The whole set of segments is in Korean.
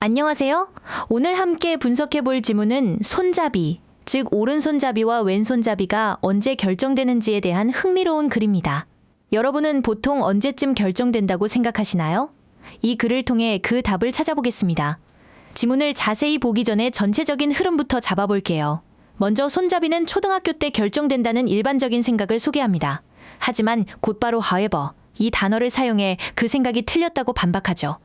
안녕하세요. 오늘 함께 분석해 볼 지문은 손잡이, 즉 오른손잡이와 왼손잡이가 언제 결정되는지에 대한 흥미로운 글입니다. 여러분은 보통 언제쯤 결정된다고 생각하시나요? 이 글을 통해 그 답을 찾아보겠습니다. 지문을 자세히 보기 전에 전체적인 흐름부터 잡아볼게요. 먼저 손잡이는 초등학교 때 결정된다는 일반적인 생각을 소개합니다. 하지만 곧바로 however, 이 단어를 사용해 그 생각이 틀렸다고 반박하죠.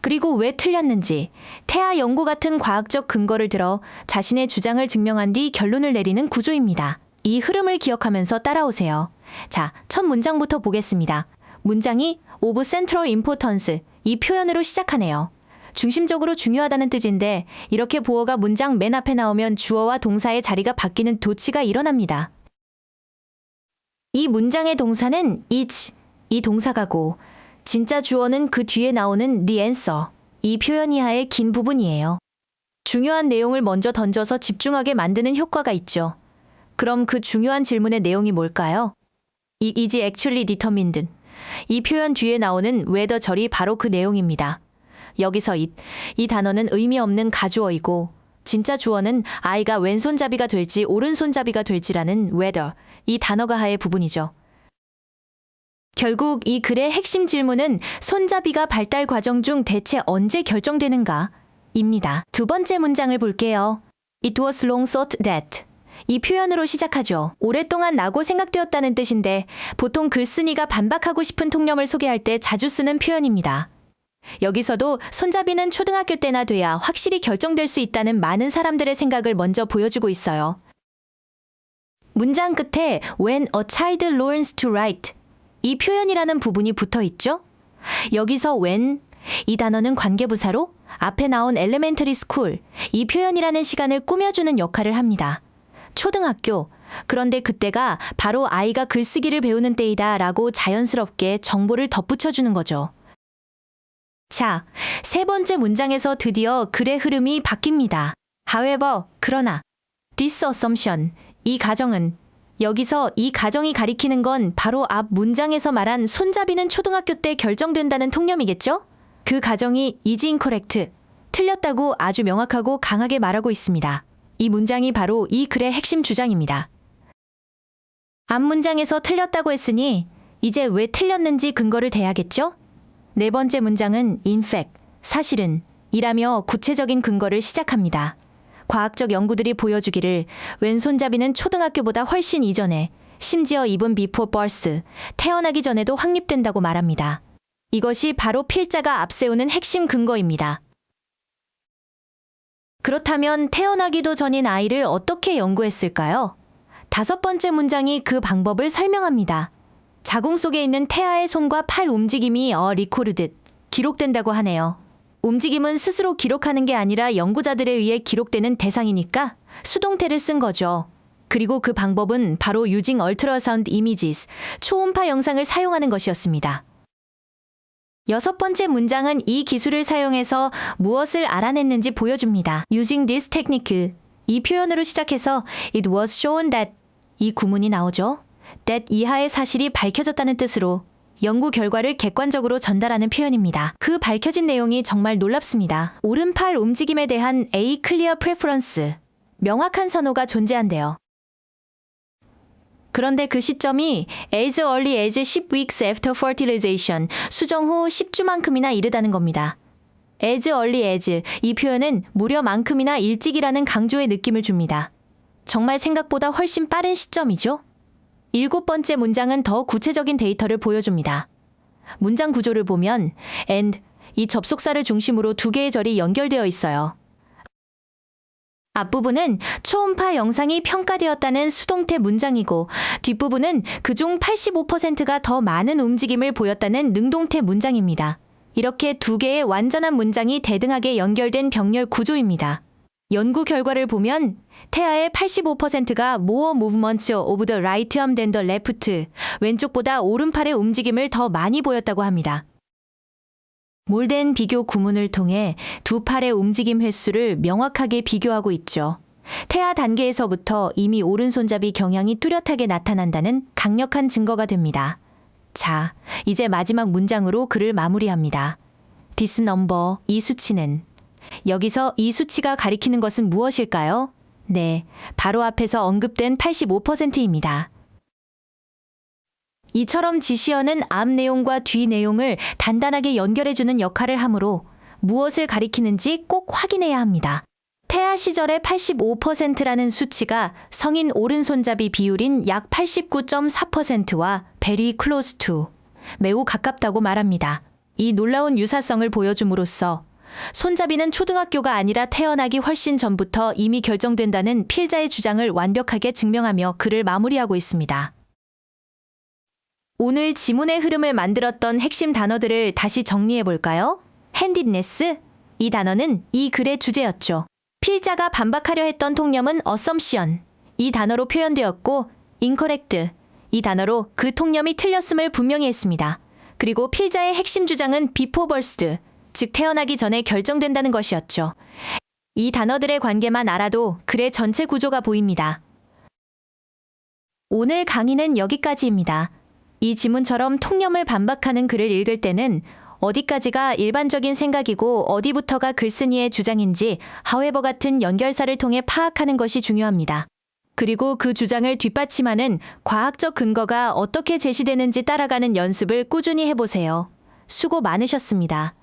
그리고 왜 틀렸는지 태아 연구 같은 과학적 근거를 들어 자신의 주장을 증명한 뒤 결론을 내리는 구조입니다. 이 흐름을 기억하면서 따라오세요. 자, 첫 문장부터 보겠습니다. 문장이 of central importance, 이 표현으로 시작하네요. 중심적으로 중요하다는 뜻인데 이렇게 보어가 문장 맨 앞에 나오면 주어와 동사의 자리가 바뀌는 도치가 일어납니다. 이 문장의 동사는 is, 이 동사가고 진짜 주어는 그 뒤에 나오는 the answer, 이 표현 이하의 긴 부분이에요. 중요한 내용을 먼저 던져서 집중하게 만드는 효과가 있죠. 그럼 그 중요한 질문의 내용이 뭘까요? It is actually determined. 이 표현 뒤에 나오는 whether 절이 바로 그 내용입니다. 여기서 it, 이 단어는 의미 없는 가주어이고 진짜 주어는 아이가 왼손잡이가 될지 오른손잡이가 될지라는 whether, 이 단어가 하의 부분이죠. 결국 이 글의 핵심 질문은 손잡이가 발달 과정 중 대체 언제 결정되는가? 입니다. 두 번째 문장을 볼게요. It was long thought that. 이 표현으로 시작하죠. 오랫동안 라고 생각되었다는 뜻인데 보통 글쓴이가 반박하고 싶은 통념을 소개할 때 자주 쓰는 표현입니다. 여기서도 손잡이는 초등학교 때나 돼야 확실히 결정될 수 있다는 많은 사람들의 생각을 먼저 보여주고 있어요. 문장 끝에 When a child learns to write, 이 표현이라는 부분이 붙어 있죠? 여기서 when, 이 단어는 관계부사로 앞에 나온 elementary school, 이 표현이라는 시간을 꾸며주는 역할을 합니다. 초등학교, 그런데 그때가 바로 아이가 글쓰기를 배우는 때이다 라고 자연스럽게 정보를 덧붙여주는 거죠. 자, 세 번째 문장에서 드디어 글의 흐름이 바뀝니다. However, 그러나, this assumption, 이 가정은, 여기서 이 가정이 가리키는 건 바로 앞 문장에서 말한 손잡이는 초등학교 때 결정된다는 통념이겠죠? 그 가정이 is incorrect, 틀렸다고 아주 명확하고 강하게 말하고 있습니다. 이 문장이 바로 이 글의 핵심 주장입니다. 앞 문장에서 틀렸다고 했으니 이제 왜 틀렸는지 근거를 대야겠죠? 네 번째 문장은 in fact, 사실은 이라며 구체적인 근거를 시작합니다. 과학적 연구들이 보여주기를 왼손잡이는 초등학교보다 훨씬 이전에, 심지어 even before birth, 태어나기 전에도 확립된다고 말합니다. 이것이 바로 필자가 앞세우는 핵심 근거입니다. 그렇다면 태어나기도 전인 아이를 어떻게 연구했을까요? 다섯 번째 문장이 그 방법을 설명합니다. 자궁 속에 있는 태아의 손과 팔 움직임이 recorded, 기록된다고 하네요. 움직임은 스스로 기록하는 게 아니라 연구자들에 의해 기록되는 대상이니까 수동태를 쓴 거죠. 그리고 그 방법은 바로 using ultrasound images, 초음파 영상을 사용하는 것이었습니다. 여섯 번째 문장은 이 기술을 사용해서 무엇을 알아냈는지 보여줍니다. Using this technique, 이 표현으로 시작해서 it was shown that, 이 구문이 나오죠. that 이하의 사실이 밝혀졌다는 뜻으로 연구 결과를 객관적으로 전달하는 표현입니다. 그 밝혀진 내용이 정말 놀랍습니다. 오른팔 움직임에 대한 A clear preference, 명확한 선호가 존재한대요. 그런데 그 시점이 as early as 10 weeks after fertilization, 수정 후 10주만큼이나 이르다는 겁니다. as early as, 이 표현은 무려만큼이나 일찍이라는 강조의 느낌을 줍니다. 정말 생각보다 훨씬 빠른 시점이죠? 일곱 번째 문장은 더 구체적인 데이터를 보여줍니다. 문장 구조를 보면 and, 이 접속사를 중심으로 두 개의 절이 연결되어 있어요. 앞부분은 초음파 영상이 평가되었다는 수동태 문장이고 뒷부분은 그중 85%가 더 많은 움직임을 보였다는 능동태 문장입니다. 이렇게 두 개의 완전한 문장이 대등하게 연결된 병렬 구조입니다. 연구 결과를 보면 태아의 85%가 more movements of the right arm than the left, 왼쪽보다 오른팔의 움직임을 더 많이 보였다고 합니다. 몰된 비교 구문을 통해 두 팔의 움직임 횟수를 명확하게 비교하고 있죠. 태아 단계에서부터 이미 오른손잡이 경향이 뚜렷하게 나타난다는 강력한 증거가 됩니다. 자, 이제 마지막 문장으로 글을 마무리합니다. this number, 이 수치는. 여기서 이 수치가 가리키는 것은 무엇일까요? 네, 바로 앞에서 언급된 85%입니다. 이처럼 지시어는 앞 내용과 뒤 내용을 단단하게 연결해주는 역할을 하므로 무엇을 가리키는지 꼭 확인해야 합니다. 태아 시절의 85%라는 수치가 성인 오른손잡이 비율인 약 89.4%와 very close to, 매우 가깝다고 말합니다. 이 놀라운 유사성을 보여줌으로써 손잡이는 초등학교가 아니라 태어나기 훨씬 전부터 이미 결정된다는 필자의 주장을 완벽하게 증명하며 글을 마무리하고 있습니다. 오늘 지문의 흐름을 만들었던 핵심 단어들을 다시 정리해 볼까요? handedness, 이 단어는 이 글의 주제였죠. 필자가 반박하려 했던 통념은 assumption, 이 단어로 표현되었고 incorrect, 이 단어로 그 통념이 틀렸음을 분명히 했습니다. 그리고 필자의 핵심 주장은 before birth, 즉 태어나기 전에 결정된다는 것이었죠. 이 단어들의 관계만 알아도 글의 전체 구조가 보입니다. 오늘 강의는 여기까지입니다. 이 지문처럼 통념을 반박하는 글을 읽을 때는 어디까지가 일반적인 생각이고 어디부터가 글쓴이의 주장인지 however 같은 연결사를 통해 파악하는 것이 중요합니다. 그리고 그 주장을 뒷받침하는 과학적 근거가 어떻게 제시되는지 따라가는 연습을 꾸준히 해보세요. 수고 많으셨습니다.